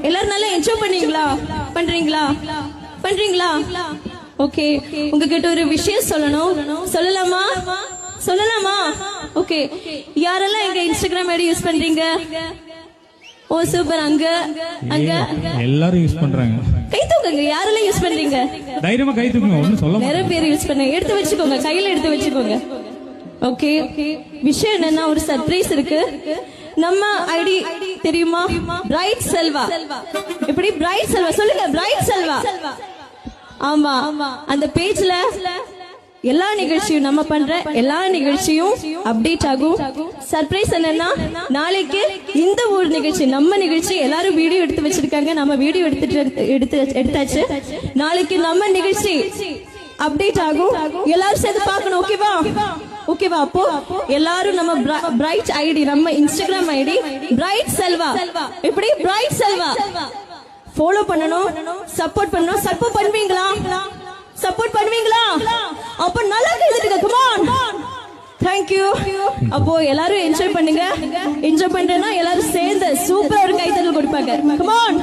எல்லாரும் நல்லா என்ஜாய் பண்றீங்களா? ஓகே, உங்ககிட்ட ஒரு விஷயம் சொல்லலாமா? ஓகே, யாரெல்லாம் எங்க இன்ஸ்டாகிராம் ஐடி யூஸ் பண்றீங்க? ஓ சூப்பர். அங்க எல்லாரும் யூஸ் பண்றாங்க. கை தூக்குங்க. யாரெல்லாம் யூஸ் பண்றீங்க? தைரியமா கை தூக்குங்க. ஒண்ணும் சொல்ல நிறைய பேர் யூஸ் பண்ணுங்க. எடுத்து வச்சுக்கோங்க, கையில எடுத்து வச்சுக்கோங்க. ஓகே, விஷயம் என்னன்னா ஒரு சர்ப்ரைஸ் இருக்கு. நம்ம ஐடி தெரியுமா? பிரைட் செல்வா. எப்படி பிரைட் செல்வா? சொல்லுங்க, பிரைட் செல்வா. ஆமா, அந்த பேஜ்ல எல்லா நிகழ்ச்சியும், நம்ம பண்ற எல்லா நிகழ்ச்சியும் அப்டேட் ஆகும். சர்ப்ரைஸ் என்னன்னா, நாளைக்கு இந்த ஒரு நிகழ்ச்சி, நம்ம நிகழ்ச்சி எல்லாரும் வீடியோ எடுத்து வச்சிருக்காங்க. நம்ம வீடியோ எடுத்தாச்சு. நாளைக்கு நம்ம நிகழ்ச்சி அப்டேட் ஆகும். எல்லாரும் சேர்ந்து பார்க்கணும். ஓகேவா? அப்போ எல்லாரும் நம்ம பிரைட் ஐடி, நம்ம இன்ஸ்டாகிராம் ஐடி பிரைட் செல்வா. எப்படி? பிரைட் செல்வா ஃபாலோ பண்ணணும், சப்போர்ட் பண்ணணும். சப்போர்ட் பண்ணுவீங்களா? அப்ப நல்லா கேட்டுங்க. Come on. Thank you. அப்போ எல்லாரும் என்ஜாய் பண்ணுங்க. என்ஜாய் பண்றேன்னா எல்லாரும் சேர்ந்து சூப்பரா ஒரு கைத்தட்டல் கொடுப்பாங்க. Come on.